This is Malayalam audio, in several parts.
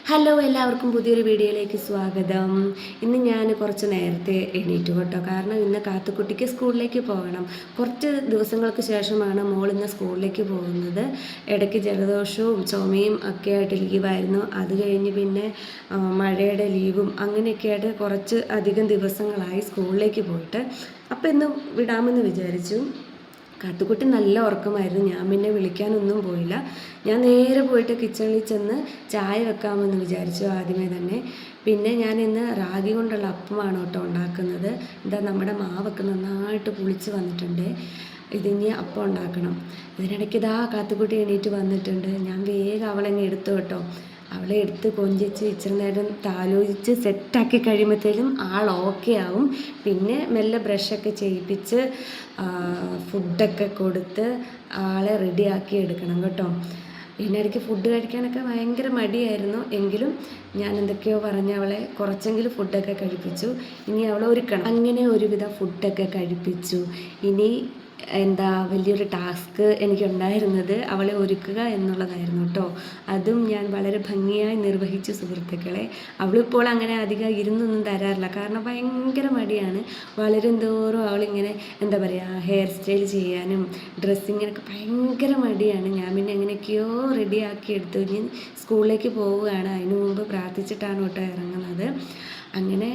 ഹലോ, എല്ലാവർക്കും പുതിയൊരു വീഡിയോയിലേക്ക് സ്വാഗതം. ഇന്ന് ഞാൻ കുറച്ച് നേരത്തെ എണീറ്റു കേട്ടോ. കാരണം ഇന്ന് കാത്തുക്കുട്ടിക്ക് സ്കൂളിലേക്ക് പോകണം. കുറച്ച് ദിവസങ്ങൾക്ക് ശേഷമാണ് മോൾ ഇന്ന് സ്കൂളിലേക്ക് പോകുന്നത്. ഇടയ്ക്ക് ജലദോഷവും ചുമയും ഒക്കെ ആയിട്ട് ലീവായിരുന്നു. അത് കഴിഞ്ഞ് പിന്നെ മഴയുടെ ലീവും അങ്ങനെയൊക്കെ ആയിട്ട് കുറച്ച് അധികം ദിവസങ്ങളായി സ്കൂളിലേക്ക് പോയിട്ട്. അപ്പോൾ ഇന്ന് വിടാമെന്ന് വിചാരിച്ചു. കാത്തുക്കുട്ടി നല്ല ഉറക്കമായിരുന്നു. ഞാൻ പിന്നെ വിളിക്കാനൊന്നും പോയില്ല. ഞാൻ നേരെ പോയിട്ട് കിച്ചണിൽ ചെന്ന് ചായ വെക്കാമെന്ന് വിചാരിച്ചു ആദ്യമേ തന്നെ. പിന്നെ ഞാൻ ഇന്ന് റാഗി കൊണ്ടുള്ള അപ്പമാണ് കേട്ടോ ഉണ്ടാക്കുന്നത്. ഇതാ നമ്മുടെ മാവൊക്കെ നന്നായിട്ട് പുളിച്ച് വന്നിട്ടുണ്ട്. ഇതിനി അപ്പം ഉണ്ടാക്കണം. ഇതിനിടയ്ക്ക് ഇതാ കാത്തുക്കുട്ടി എണീറ്റ് വന്നിട്ടുണ്ട്. ഞാൻ വേഗം അവളെന്നെ എടുത്തു കേട്ടോ. അവളെ എടുത്ത് കൊഞ്ചിച്ച് ഇച്ചിരി നേരം താലോചിച്ച് സെറ്റാക്കി കഴിയുമ്പോഴത്തേക്കും ആൾ ഓക്കെ ആവും. പിന്നെ മെല്ലെ ബ്രഷൊക്കെ ചെയ്യിപ്പിച്ച് ഫുഡൊക്കെ കൊടുത്ത് ആളെ റെഡിയാക്കി എടുക്കണം കേട്ടോ. ഇതിനിടയ്ക്ക് ഫുഡ് കഴിക്കാനൊക്കെ ഭയങ്കര മടിയായിരുന്നു. എങ്കിലും ഞാൻ എന്തൊക്കെയോ പറഞ്ഞ് അവളെ കുറച്ചെങ്കിലും ഫുഡൊക്കെ കഴിപ്പിച്ചു. ഇനി അവളെ ഒരുക്കണം. അങ്ങനെ ഒരുവിധം ഫുഡൊക്കെ കഴിപ്പിച്ചു. ഇനി വലിയൊരു ടാസ്ക് എനിക്കുണ്ടായിരുന്നത് അവളെ ഒരുക്കുക എന്നുള്ളതായിരുന്നു കേട്ടോ. അതും ഞാൻ വളരെ ഭംഗിയായി നിർവഹിച്ചു സുഹൃത്തുക്കളെ. അവളിപ്പോൾ അങ്ങനെ അധികം ഇരുന്നൊന്നും തരാറില്ല. കാരണം ഭയങ്കര മടിയാണ്. വളരും തോറും അവളിങ്ങനെ ഹെയർ സ്റ്റൈൽ ചെയ്യാനും ഡ്രസ്സിങ്ങിനൊക്കെ ഭയങ്കര മടിയാണ്. ഞാൻ പിന്നെ എങ്ങനെയൊക്കെയോ റെഡിയാക്കി എടുത്തു. ഇനി സ്കൂളിലേക്ക് പോവുകയാണ്. അതിനു മുമ്പ് പ്രാർത്ഥിച്ചിട്ടാണ് കേട്ടോ ഇറങ്ങുന്നത്. അങ്ങനെ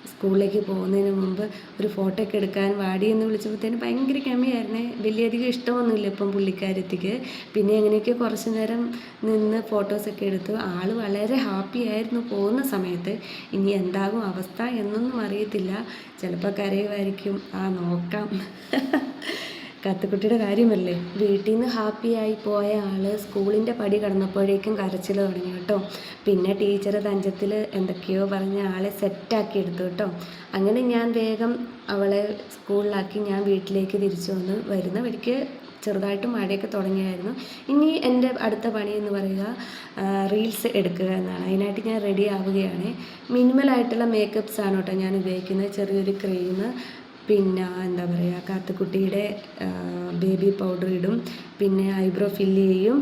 സ്കൂളിലേക്ക് പോകുന്നതിന് മുമ്പ് ഒരു ഫോട്ടോ ഒക്കെ എടുക്കാൻ വാടിയെന്ന് വിളിച്ചപ്പോഴത്തേന് ഭയങ്കര ക്ഷമയായിരുന്നേ. വലിയധികം ഇഷ്ടമൊന്നുമില്ല ഇപ്പം പുള്ളിക്കാരത്തിക്ക്. പിന്നെ എങ്ങനെയൊക്കെ കുറച്ച് നേരം നിന്ന് ഫോട്ടോസൊക്കെ എടുത്തു. ആൾ വളരെ ഹാപ്പി ആയിരുന്നു പോകുന്ന സമയത്ത്. ഇനി എന്താകും അവസ്ഥ എന്നൊന്നും അറിയത്തില്ല. ചിലപ്പോൾ കരയുമായിരിക്കും. നോക്കാം. കാത്തുക്കുട്ടിയുടെ കാര്യമല്ലേ. വീട്ടിൽ നിന്ന് ഹാപ്പിയായി പോയ ആൾ സ്കൂളിൻ്റെ പടി കടന്നപ്പോഴേക്കും കരച്ചിൽ തുടങ്ങി കേട്ടോ. പിന്നെ ടീച്ചർ തഞ്ചത്തിൽ എന്തൊക്കെയോ പറഞ്ഞ് ആളെ സെറ്റാക്കി എടുത്തു കേട്ടോ. അങ്ങനെ ഞാൻ വേഗം അവളെ സ്കൂളിലാക്കി ഞാൻ വീട്ടിലേക്ക് തിരിച്ചു വന്നു. വരുന്ന വഴിക്ക് ചെറുതായിട്ട് മഴയൊക്കെ തുടങ്ങിയായിരുന്നു. ഇനി എൻ്റെ അടുത്ത പണി എന്ന് പറയുക റീൽസ് എടുക്കുക എന്നാണ്. അതിനായിട്ട് ഞാൻ റെഡി ആവുകയാണ്. മിനിമലായിട്ടുള്ള മേക്കപ്പ്സാണ് കേട്ടോ ഞാൻ ഉപയോഗിക്കുന്നത്. ചെറിയൊരു ക്രീം, പിന്നെ കാത്തുക്കുട്ടിയുടെ ബേബി പൗഡർ ഇടും. പിന്നെ ഐബ്രോ ഫില്ല് ചെയ്യും.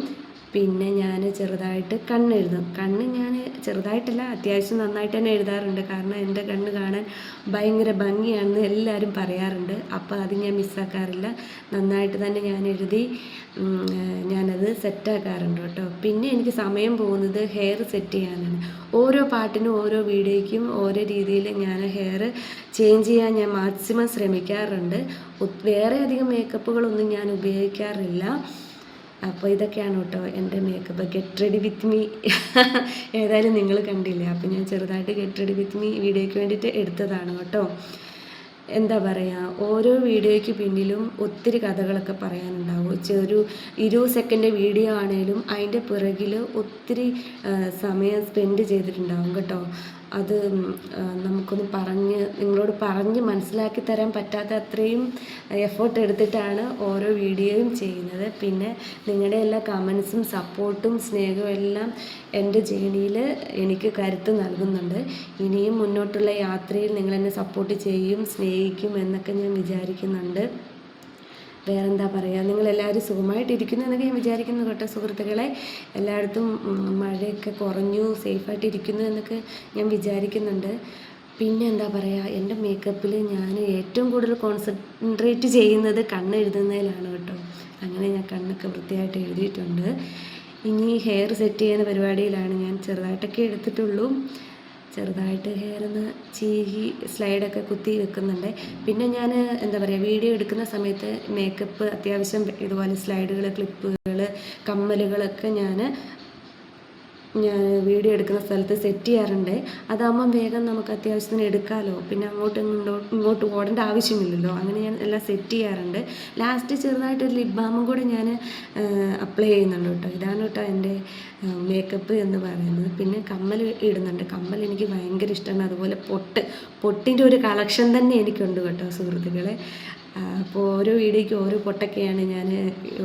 പിന്നെ ഞാൻ ചെറുതായിട്ട് കണ്ണെഴുതും. കണ്ണ് ഞാൻ ചെറുതായിട്ടല്ല, അത്യാവശ്യം നന്നായിട്ട് തന്നെ എഴുതാറുണ്ട്. കാരണം എൻ്റെ കണ്ണ് കാണാൻ ഭയങ്കര ഭംഗിയാണെന്ന് എല്ലാവരും പറയാറുണ്ട്. അപ്പോൾ അത് ഞാൻ മിസ്സാക്കാറില്ല. നന്നായിട്ട് തന്നെ ഞാൻ എഴുതി ഞാനത് സെറ്റാക്കാറുണ്ട് കേട്ടോ. പിന്നെ എനിക്ക് സമയം പോകുന്നത് ഹെയർ സെറ്റ് ചെയ്യാനാണ്. ഓരോ പാട്ടിനും ഓരോ വീഡിയോയ്ക്കും ഓരോ രീതിയിൽ ഞാൻ ഹെയർ ചേഞ്ച് ചെയ്യാൻ ഞാൻ മാക്സിമം ശ്രമിക്കാറുണ്ട്. വേറെ അധികം മേക്കപ്പുകളൊന്നും ഞാൻ ഉപയോഗിക്കാറില്ല. അപ്പോൾ ഇതൊക്കെയാണ് കേട്ടോ എൻ്റെ makeup. Get ready with me ഏതായാലും നിങ്ങൾ കണ്ടില്ലേ. അപ്പോൾ ഞാൻ ചെറുതായിട്ട് ഗെറ്റ് റെഡി വിത്ത് മീ വീഡിയോയ്ക്ക് വേണ്ടിയിട്ട് എടുത്തതാണ് കേട്ടോ. ഓരോ വീഡിയോയ്ക്ക് പിന്നിലും ഒത്തിരി കഥകളൊക്കെ പറയാനുണ്ടാവും. ഒരു 20 സെക്കൻഡ് വീഡിയോ ആണെങ്കിലും അതിൻ്റെ പിറകിൽ ഒത്തിരി സമയം സ്പെൻഡ് ചെയ്തിട്ടുണ്ടാവും കേട്ടോ. അത് നിങ്ങളോട് പറഞ്ഞ് മനസ്സിലാക്കി തരാൻ പറ്റാത്ത അത്രയും എഫേർട്ട് എടുത്തിട്ടാണ് ഓരോ വീഡിയോയും ചെയ്യുന്നത്. പിന്നെ നിങ്ങളുടെ എല്ലാ കമൻസും സപ്പോർട്ടും സ്നേഹവും എല്ലാം എൻ്റെ ജേണിയിൽ എനിക്ക് കരുത്ത് നൽകുന്നുണ്ട്. ഇനിയും മുന്നോട്ടുള്ള യാത്രയിൽ നിങ്ങളെന്നെ സപ്പോർട്ട് ചെയ്യും, സ്നേഹിക്കും എന്നൊക്കെ ഞാൻ വിചാരിക്കുന്നുണ്ട്. നിങ്ങളെല്ലാവരും സുഖമായിട്ടിരിക്കുന്നു എന്നൊക്കെ ഞാൻ വിചാരിക്കുന്നു കേട്ടോ സുഹൃത്തുക്കളെ. എല്ലായിടത്തും മഴയൊക്കെ കുറഞ്ഞു, സേഫായിട്ടിരിക്കുന്നു എന്നൊക്കെ ഞാൻ വിചാരിക്കുന്നുണ്ട്. പിന്നെ എൻ്റെ മേക്കപ്പിൽ ഞാൻ ഏറ്റവും കൂടുതൽ കോൺസെൻട്രേറ്റ് ചെയ്യുന്നത് കണ്ണെഴുതുന്നതിലാണ് കേട്ടോ. അങ്ങനെ ഞാൻ കണ്ണൊക്കെ വൃത്തിയായിട്ട് എഴുതിയിട്ടുണ്ട്. ഇനി ഹെയർ സെറ്റ് ചെയ്യുന്ന പരിപാടിയിലാണ്. ഞാൻ ചെറുതായിട്ടൊക്കെ എടുത്തിട്ടുള്ളൂ. ചെറുതായിട്ട് ഹെയറൊന്ന് ചീകി സ്ലൈഡൊക്കെ കുത്തി വെക്കുന്നുണ്ട്. പിന്നെ ഞാൻ വീഡിയോ എടുക്കുന്ന സമയത്ത് മേക്കപ്പ് അത്യാവശ്യം ഇതുപോലെ സ്ലൈഡുകൾ, ക്ലിപ്പുകൾ, കമ്മലുകളൊക്കെ ഞാൻ വീഡിയോ എടുക്കുന്ന സ്ഥലത്ത് സെറ്റ് ചെയ്യാറുണ്ട്. അതാകുമ്പം വേഗം നമുക്ക് അത്യാവശ്യത്തിന് എടുക്കാമല്ലോ. പിന്നെ ഇങ്ങോട്ട് ഓടേണ്ട ആവശ്യമില്ലല്ലോ. അങ്ങനെ ഞാൻ എല്ലാം സെറ്റ് ചെയ്യാറുണ്ട്. ലാസ്റ്റ് ചെറുതായിട്ടൊരു ലിപ് ബാമും കൂടെ ഞാൻ അപ്ലൈ ചെയ്യുന്നുണ്ട് കേട്ടോ. ഇതാണ് കേട്ടോ എൻ്റെ മേക്കപ്പ് എന്ന് പറയുന്നത്. പിന്നെ കമ്മൽ ഇടുന്നുണ്ട്. കമ്മൽ എനിക്ക് ഭയങ്കര ഇഷ്ടമാണ്. അതുപോലെ പൊട്ടിൻ്റെ ഒരു കളക്ഷൻ തന്നെ എനിക്കുണ്ട് കേട്ടോ സുഹൃത്തുക്കളെ. അപ്പോൾ ഓരോ വീഡിയോയ്ക്ക് ഓരോ പൊട്ടൊക്കെയാണ് ഞാൻ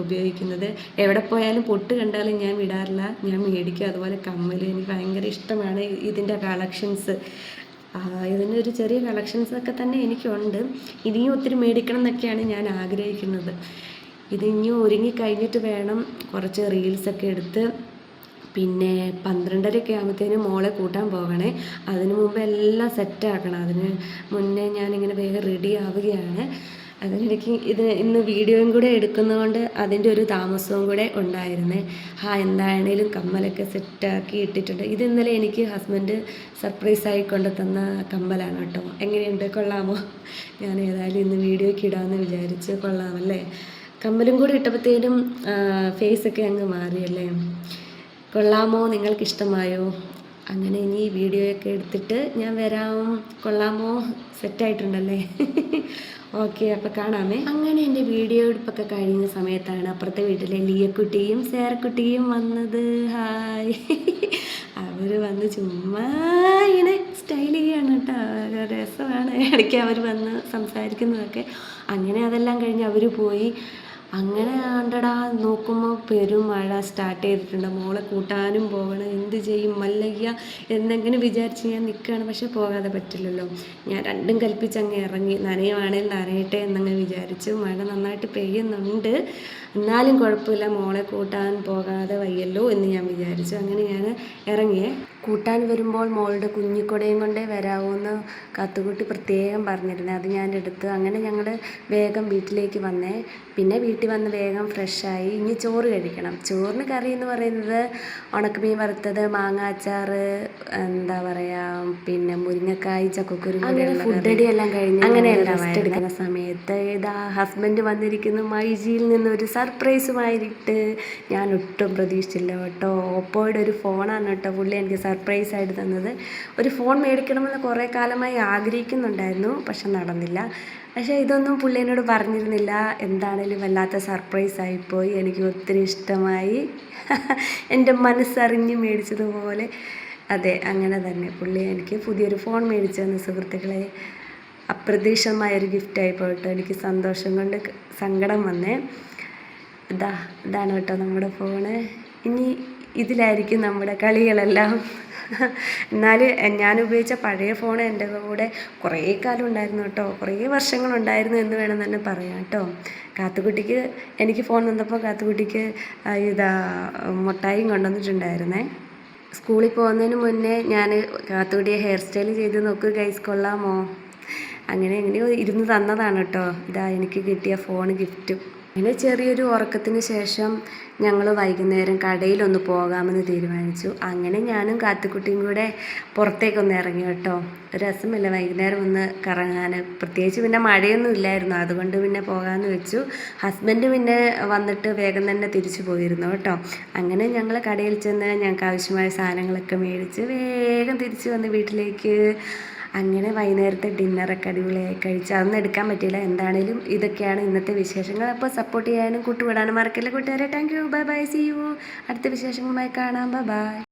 ഉപയോഗിക്കുന്നത്. എവിടെ പോയാലും പൊട്ട് കണ്ടാലും ഞാൻ വിടാറില്ല, ഞാൻ മേടിക്കും. അതുപോലെ കമ്മൽ എനിക്ക് ഭയങ്കര ഇഷ്ടമാണ്. ഇതിൻ്റെ കളക്ഷൻസ് ഇതിനൊരു ചെറിയ കളക്ഷൻസൊക്കെ തന്നെ എനിക്കുണ്ട്. ഇനിയും ഒത്തിരി മേടിക്കണം എന്നൊക്കെയാണ് ഞാൻ ആഗ്രഹിക്കുന്നത്. ഇതിനി ഒരുങ്ങി കഴിഞ്ഞിട്ട് വേണം കുറച്ച് റീൽസൊക്കെ എടുത്ത് പിന്നെ 12:30 ആകുമ്പോഴത്തേനും മോളെ കൂട്ടാൻ പോകണേ. അതിന് മുമ്പ് എല്ലാം സെറ്റാക്കണം. അതിന് മുന്നേ ഞാനിങ്ങനെ വേഗം റെഡി ആവുകയാണ്. അതിനിടയ്ക്ക് ഇന്ന് വീഡിയോയും കൂടെ എടുക്കുന്നതുകൊണ്ട് അതിൻ്റെ ഒരു താമസവും കൂടെ ഉണ്ടായിരുന്നേ. എന്തായാലും കമ്മലൊക്കെ സെറ്റാക്കി ഇട്ടിട്ടുണ്ട്. ഇത് ഇന്നലെ എനിക്ക് ഹസ്ബൻഡ് സർപ്രൈസായി കൊണ്ട് തന്ന കമ്മലാണ് കേട്ടോ. എങ്ങനെയുണ്ട്, കൊള്ളാമോ? ഞാൻ ഏതായാലും ഇന്ന് വീഡിയോയ്ക്ക് ഇടാമെന്ന് വിചാരിച്ച്. കൊള്ളാമല്ലേ? കമ്മലും കൂടി ഇട്ടപ്പോഴത്തേനും ഫേസൊക്കെ അങ്ങ് മാറിയല്ലേ. കൊള്ളാമോ? നിങ്ങൾക്കിഷ്ടമായോ? അങ്ങനെ ഇനി വീഡിയോയൊക്കെ എടുത്തിട്ട് ഞാൻ വരാം. കൊള്ളാമോ? സെറ്റായിട്ടുണ്ടല്ലേ? ഓക്കെ, അപ്പോൾ കാണാമേ. അങ്ങനെ എൻ്റെ വീഡിയോ എടുപ്പൊക്കെ കഴിഞ്ഞ സമയത്താണ് അപ്പുറത്തെ വീട്ടിലെ ലിയക്കുട്ടിയും സേറക്കുട്ടിയും വന്നത്. ഹായ്. അവർ വന്ന് ചുമ്മാ ഇങ്ങനെ സ്റ്റൈൽ ചെയ്യാണ് കേട്ടോ. രസമാണ് ഇടയ്ക്ക് അവർ വന്ന് സംസാരിക്കുന്നതൊക്കെ. അങ്ങനെ അതെല്ലാം കഴിഞ്ഞ് അവർ പോയി. അങ്ങനെ ആണ്ടടാ നോക്കുമ്പോൾ പെരുമഴ സ്റ്റാർട്ട് ചെയ്തിട്ടുണ്ട്. മോളെ കൂട്ടാനും പോകണം. എന്ത് ചെയ്യും മല്ലയ്യ എന്നെങ്ങനെ വിചാരിച്ച് ഞാൻ നിൽക്കുകയാണ്. പക്ഷെ പോകാതെ പറ്റില്ലല്ലോ. ഞാൻ രണ്ടും കൽപ്പിച്ചങ്ങ് ഇറങ്ങി. നനയുവാണെങ്കിൽ നനയട്ടെ എന്നങ്ങ് വിചാരിച്ചു. മഴ നന്നായിട്ട് പെയ്യുന്നുണ്ട്, എന്നാലും കുഴപ്പമില്ല, മോളെ കൂട്ടാൻ പോകാതെ വയ്യല്ലോ എന്ന് ഞാൻ വിചാരിച്ചു. അങ്ങനെ ഞാൻ ഇറങ്ങിയേ. കൂട്ടാൻ വരുമ്പോൾ മോളുടെ കുഞ്ഞിക്കൊടയും കൊണ്ടേ വരാവൂന്ന് കാത്തുകുട്ടി പ്രത്യേകം പറഞ്ഞിരുന്നത്. അത് ഞാൻ എടുത്ത്. അങ്ങനെ ഞങ്ങൾ വേഗം വീട്ടിലേക്ക് വന്നേ. പിന്നെ വീട്ടിൽ വന്ന് വേഗം ഫ്രഷായി. ഇനി ചോറ് കഴിക്കണം. ചോറിന് കറി എന്ന് പറയുന്നത് ഉണക്കമീൻ വറുത്തത്, മാങ്ങ അച്ചാർ, എന്താ പറയുക, പിന്നെ മുരിങ്ങക്കായ്, ചക്കക്കുരു, ഫുഡടി എല്ലാം കഴിഞ്ഞ് അങ്ങനെയല്ല റെസ്റ്റ് എടുക്കുന്ന സമയത്ത് ഇതാ ഹസ്ബൻഡ് വന്നിരിക്കുന്നു. മൈജിയിൽ നിന്നൊരു സർപ്രൈസുമായിട്ട്. ഞാൻ ഒട്ടും പ്രതീക്ഷിച്ചില്ല കേട്ടോ. ഓപ്പോയുടെ ഒരു ഫോണാണ് കേട്ടോ പുള്ളി എനിക്ക് സർപ്രൈസായിട്ട് തന്നത്. ഒരു ഫോൺ മേടിക്കണമെന്ന് കുറേ കാലമായി ആഗ്രഹിക്കുന്നുണ്ടായിരുന്നു, പക്ഷെ നടന്നില്ല. പക്ഷേ ഇതൊന്നും പുള്ളി എന്നോട് പറഞ്ഞിരുന്നില്ല. എന്താണേലും വല്ലാത്ത സർപ്രൈസായിപ്പോയി. എനിക്ക് ഒത്തിരി ഇഷ്ടമായി. എൻ്റെ മനസ്സറിഞ്ഞ് മേടിച്ചതുപോലെ. അതെ, അങ്ങനെ തന്നെ പുള്ളി എനിക്ക് പുതിയൊരു ഫോൺ മേടിച്ചു തന്നു സുഹൃത്തുക്കളെ. അപ്രതീക്ഷിതമായൊരു ഗിഫ്റ്റായി പോയിട്ട് എനിക്ക് സന്തോഷം കൊണ്ട് സങ്കടം വന്നേ. ഇതാണ് കേട്ടോ നമ്മുടെ ഫോണ്. ഇനി ഇതിലായിരിക്കും നമ്മുടെ കളികളെല്ലാം. എന്നാൽ ഞാൻ ഉപയോഗിച്ച പഴയ ഫോൺ എൻ്റെ കൂടെ കുറേ കാലം ഉണ്ടായിരുന്നു കേട്ടോ. കുറേ വർഷങ്ങളുണ്ടായിരുന്നു എന്ന് വേണം തന്നെ പറയാം കേട്ടോ. കാത്തുകുട്ടിക്ക് എനിക്ക് ഫോൺ തന്നപ്പോൾ കാത്തുകുട്ടിക്ക് മുട്ടായും കൊണ്ടുവന്നിട്ടുണ്ടായിരുന്നേ. സ്കൂളിൽ പോകുന്നതിന് മുന്നേ ഞാൻ കാത്തുകുട്ടിയെ ഹെയർ സ്റ്റൈൽ ചെയ്ത് നോക്ക് ഗൈസ്, കൊള്ളാമോ? അങ്ങനെ എങ്ങനെയോ ഇരുന്ന് തന്നതാണ് കേട്ടോ. എനിക്ക് കിട്ടിയ ഫോൺ ഗിഫ്റ്റ്. അങ്ങനെ ചെറിയൊരു ഉറക്കത്തിന് ശേഷം ഞങ്ങൾ വൈകുന്നേരം കടയിലൊന്ന് പോകാമെന്ന് തീരുമാനിച്ചു. അങ്ങനെ ഞാനും കാത്തുകുട്ടിയും കൂടെ പുറത്തേക്കൊന്ന് ഇറങ്ങി കേട്ടോ. രസമില്ല വൈകുന്നേരം ഒന്ന് കറങ്ങാൻ. പ്രത്യേകിച്ച് പിന്നെ മഴയൊന്നും ഇല്ലായിരുന്നു, അതുകൊണ്ട് പിന്നെ പോകാമെന്ന് വെച്ചു. ഹസ്ബൻഡ് പിന്നെ വന്നിട്ട് വേഗം തന്നെ തിരിച്ചു പോയിരുന്നു കേട്ടോ. അങ്ങനെ ഞങ്ങൾ കടയിൽ ചെന്ന് ഞങ്ങൾക്ക് ആവശ്യമായ സാധനങ്ങളൊക്കെ മേടിച്ച് വേഗം തിരിച്ചു വന്ന് വീട്ടിലേക്ക്. അങ്ങനെ വൈകുന്നേരത്തെ ഡിന്നറൊക്കെ അടിപൊളിയായി കഴിച്ച്. അതൊന്നും എടുക്കാൻ പറ്റിയില്ല. എന്താണേലും ഇതൊക്കെയാണ് ഇന്നത്തെ വിശേഷങ്ങൾ. അപ്പോൾ സപ്പോർട്ട് ചെയ്യാനും കൂട്ടുവിടാനും മറക്കില്ല കൂട്ടുകാരെ. Thank you, bye bye, see you. അടുത്ത വിശേഷങ്ങളുമായി കാണാം. Bye by.